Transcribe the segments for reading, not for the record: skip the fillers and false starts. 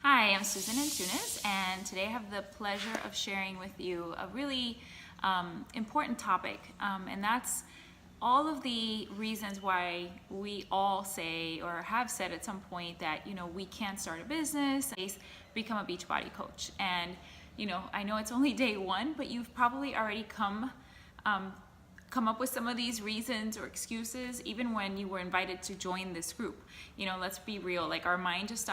Hi, I'm Susan Antunes, and today I have the pleasure of sharing with you a really important topic, and that's all of the reasons why we all say or have said at some point that we can't start a business, become a Beachbody coach. And I know it's only day one, but you've probably already come up with some of these reasons or excuses even when you were invited to join this group. Let's be real, like our mind just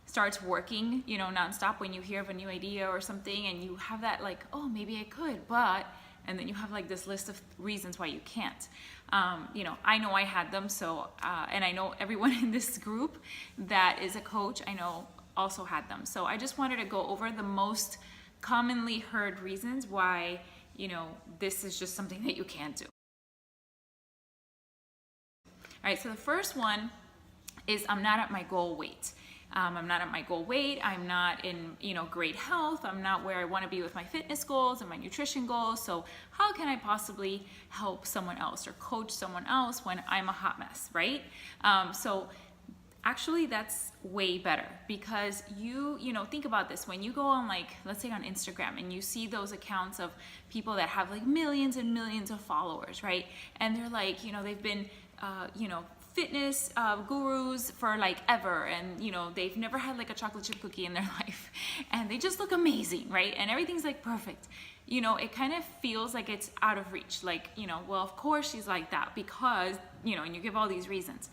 starts working, nonstop when you hear of a new idea or something, and you have that like, oh, maybe I could, but, and then you have like this list of reasons why you can't. I know I had them, so, and I know everyone in this group that is a coach, I know also had them. So I just wanted to go over the most commonly heard reasons why, this is just something that you can't do. All right, so the first one is I'm not at my goal weight. I'm not at my goal weight. I'm not in, great health. I'm not where I want to be with my fitness goals and my nutrition goals. So how can I possibly help someone else or coach someone else when I'm a hot mess, right? So actually that's way better, because you think about this. When you go on, like, let's say on Instagram, and you see those accounts of people that have like millions and millions of followers, right? And they're like, they've been, fitness gurus for like ever, and they've never had like a chocolate chip cookie in their life, and they just look amazing, right? And everything's like perfect. It kind of feels like it's out of reach, like, well, of course she's like that because, and you give all these reasons.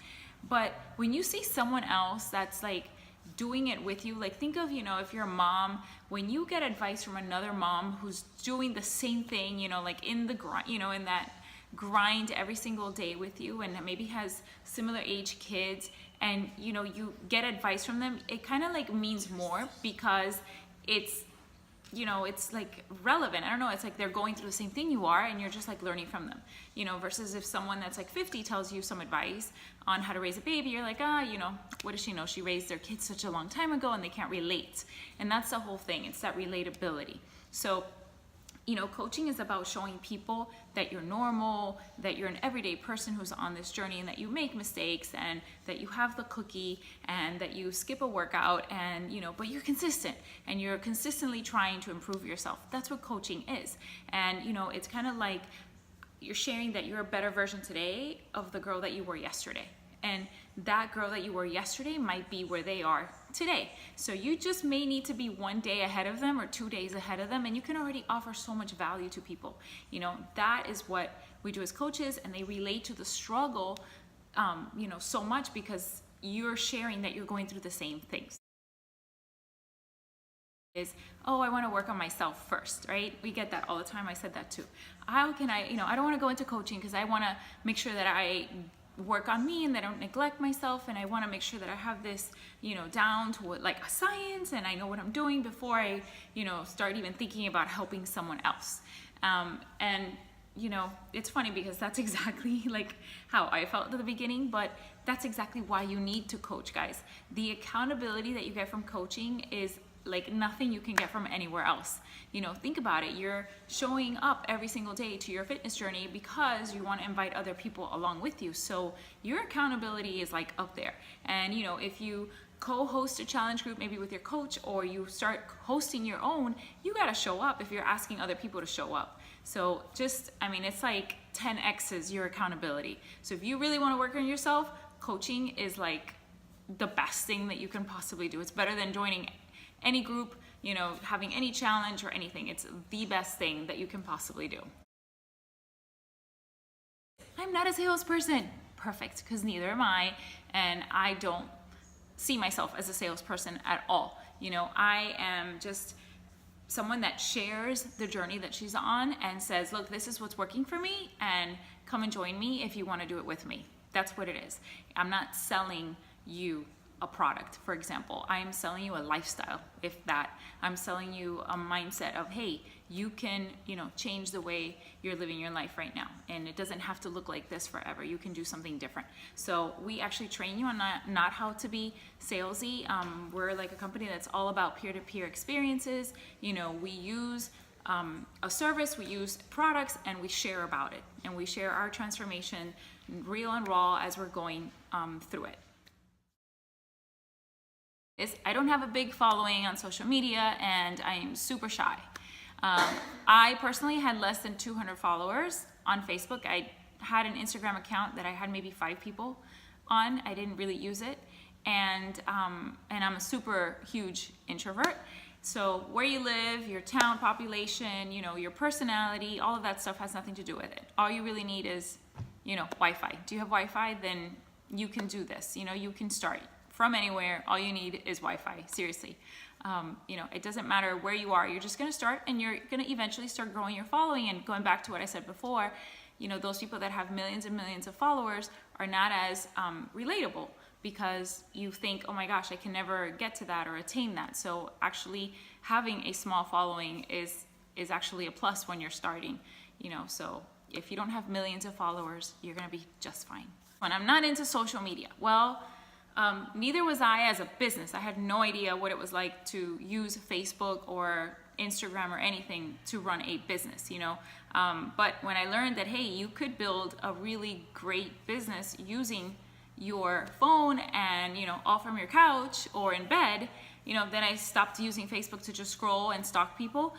But when you see someone else that's like doing it with you, like think of, if you're a mom, when you get advice from another mom who's doing the same thing, like in the grind, in that grind every single day with you, and maybe has similar age kids, and you get advice from them, it kind of like means more, because it's it's like relevant. I don't know, it's like they're going through the same thing you are, and you're just like learning from them, versus if someone that's like 50 tells you some advice on how to raise a baby, you're like, what does she know? She raised their kids such a long time ago, and they can't relate. And that's the whole thing, it's that relatability. So coaching is about showing people that you're normal, that you're an everyday person who's on this journey, and that you make mistakes, and that you have the cookie, and that you skip a workout, and but you're consistent, and you're consistently trying to improve yourself. That's what coaching is. And it's kind of like you're sharing that you're a better version today of the girl that you were yesterday. And that girl that you were yesterday might be where they are today. So you just may need to be one day ahead of them or 2 days ahead of them, and you can already offer so much value to people. That is what we do as coaches, and they relate to the struggle, so much, because you're sharing that you're going through the same things. Oh, I want to work on myself first, right? We get that all the time. I said that too. How can I don't want to go into coaching because I want to make sure that I work on me and that I don't neglect myself, and I want to make sure that I have this down to like a science, and I know what I'm doing before I start even thinking about helping someone else. And it's funny because that's exactly like how I felt at the beginning, but that's exactly why you need to coach, guys. The accountability that you get from coaching is like nothing you can get from anywhere else. Think about it. You're showing up every single day to your fitness journey because you want to invite other people along with you. So your accountability is like up there. And if you co-host a challenge group, maybe with your coach, or you start hosting your own, you got to show up if you're asking other people to show up. So it's like 10x's your accountability. So if you really want to work on yourself, coaching is like the best thing that you can possibly do. It's better than joining any group, having any challenge or anything. It's the best thing that you can possibly do. I'm not a salesperson. Perfect, because neither am I, and I don't see myself as a salesperson at all. I am just someone that shares the journey that she's on and says, look, this is what's working for me, and come and join me if you want to do it with me. That's what it is. I'm not selling you a product, for example. I am selling you a lifestyle. If that, I'm selling you a mindset of, hey, you can, change the way you're living your life right now, and it doesn't have to look like this forever. You can do something different. So we actually train you on not how to be salesy. We're like a company that's all about peer-to-peer experiences. We use a service, we use products, and we share about it, and we share our transformation real and raw as we're going through it. is I don't have a big following on social media, and I am super shy. I personally had less than 200 followers on Facebook. I had an Instagram account that I had maybe 5 people on. I didn't really use it, and I'm a super huge introvert. So where you live, your town population, you know, your personality, all of that stuff has nothing to do with it. All you really need is, you know, Wi-Fi. Do you have Wi-Fi? Then you can do this. You know, you can start from anywhere. All you need is Wi-Fi. Seriously. You know, it doesn't matter where you are. You're just going to start, and you're going to eventually start growing your following. And going back to what I said before, you know, those people that have millions and millions of followers are not as relatable, because you think, oh my gosh, I can never get to that or attain that. So actually having a small following is actually a plus when you're starting, you know. So if you don't have millions of followers, you're gonna be just fine. When I'm not into social media, well, neither was I as a business. I had no idea what it was like to use Facebook or Instagram or anything to run a business, you know. But when I learned that, hey, you could build a really great business using your phone and, you know, all from your couch or in bed, you know, then I stopped using Facebook to just scroll and stalk people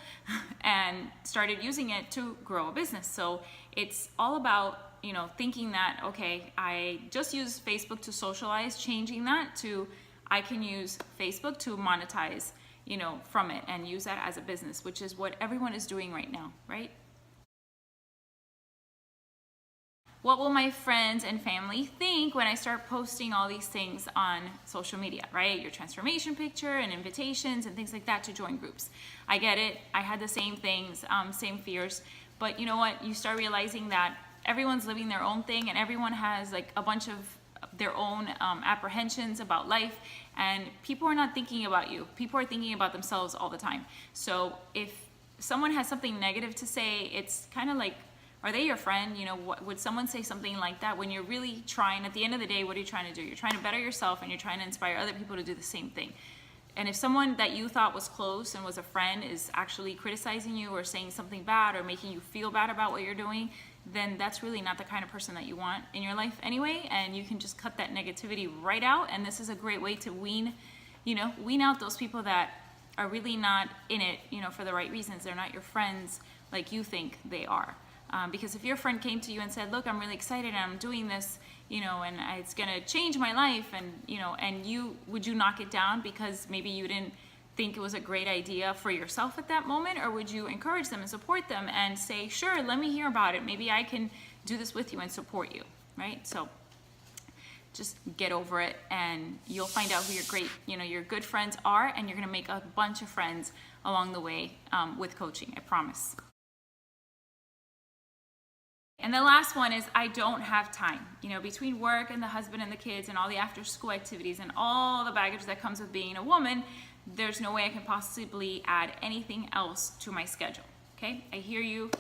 and started using it to grow a business. So it's all about, you know, thinking that, okay, I just use Facebook to socialize, changing that to I can use Facebook to monetize, you know, from it and use that as a business, which is what everyone is doing right now, right? What will my friends and family think when I start posting all these things on social media, right? Your transformation picture and invitations and things like that to join groups. I get it. I had the same things, same fears. But you know what? You start realizing that everyone's living their own thing, and everyone has like a bunch of their own apprehensions about life, and people are not thinking about you. People are thinking about themselves all the time. So if someone has something negative to say, it's kind of like, are they your friend? You know, would someone say something like that when you're really trying? At the end of the day, what are you trying to do? You're trying to better yourself, and you're trying to inspire other people to do the same thing. And if someone that you thought was close and was a friend is actually criticizing you or saying something bad or making you feel bad about what you're doing, then that's really not the kind of person that you want in your life anyway. And you can just cut that negativity right out. And this is a great way to wean out those people that are really not in it, you know, for the right reasons. They're not your friends like you think they are. Because if your friend came to you and said, look, I'm really excited and I'm doing this, you know, and it's going to change my life, and, you know, and would you knock it down because maybe you didn't think it was a great idea for yourself at that moment? Or would you encourage them and support them and say, sure, let me hear about it. Maybe I can do this with you and support you, right? So just get over it, and you'll find out who your good friends are, and you're going to make a bunch of friends along the way with coaching, I promise. And the last one is I don't have time. You know, between work and the husband and the kids and all the after school activities and all the baggage that comes with being a woman, there's no way I can possibly add anything else to my schedule. Okay, I hear you.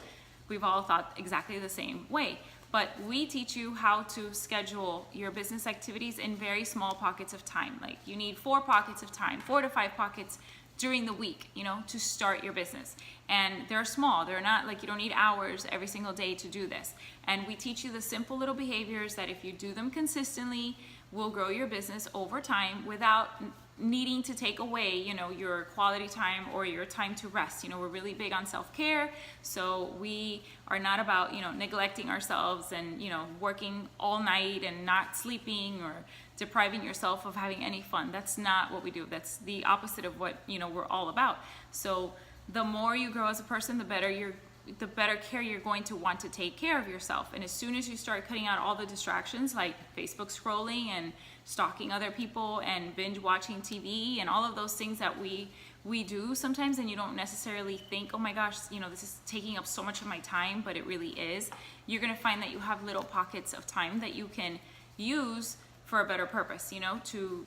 We've all thought exactly the same way. But we teach you how to schedule your business activities in very small pockets of time. Like you need 4 pockets of time, 4 to 5 pockets during the week, you know, to start your business. And they're small. They're not like you don't need hours every single day to do this. And we teach you the simple little behaviors that if you do them consistently, will grow your business over time without needing to take away, you know, your quality time or your time to rest. You know, we're really big on self-care. So we are not about, you know, neglecting ourselves and, you know, working all night and not sleeping or depriving yourself of having any fun. That's not what we do. That's the opposite of what, you know, we're all about. So the more you grow as a person, the better care you're going to want to take care of yourself. And as soon as you start cutting out all the distractions like Facebook scrolling and stalking other people and binge watching TV and all of those things that we do sometimes, and you don't necessarily think, oh my gosh, you know, this is taking up so much of my time, but it really is. You're going to find that you have little pockets of time that you can use for a better purpose, you know, to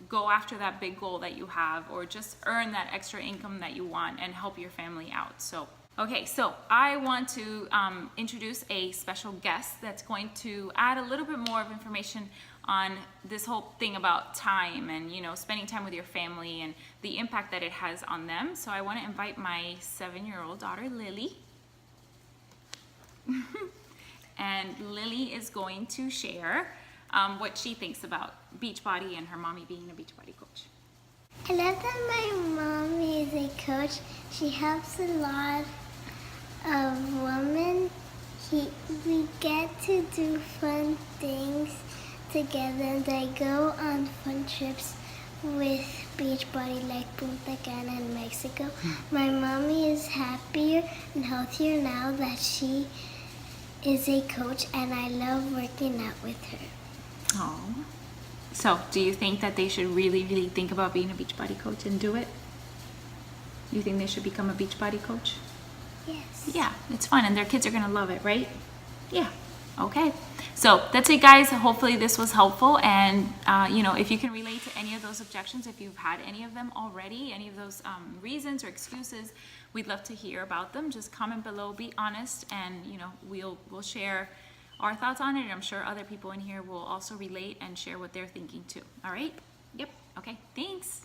go after that big goal that you have, or just earn that extra income that you want and help your family out. So, okay, so I want to introduce a special guest that's going to add a little bit more of information on this whole thing about time and, you know, spending time with your family and the impact that it has on them. So I want to invite my 7-year-old daughter, Lily. And Lily is going to share what she thinks about Beachbody and her mommy being a Beachbody coach. I love that my mom is a coach. She helps a lot of women. We get to do fun things together, and they go on fun trips with Beachbody like Punta Cana in Mexico. My mommy is happier and healthier now that she is a coach, and I love working out with her. Oh. So, do you think that they should really, really think about being a Beachbody coach and do it? You think they should become a Beachbody coach? Yes. Yeah, it's fun, and their kids are gonna love it, right? Yeah. Okay. So that's it, guys. Hopefully this was helpful, and if you can relate to any of those objections, if you've had any of them already, any of those reasons or excuses, we'd love to hear about them. Just comment below, be honest, and we'll share our thoughts on it, and I'm sure other people in here will also relate and share what they're thinking too. All right? Yep. Okay. Thanks.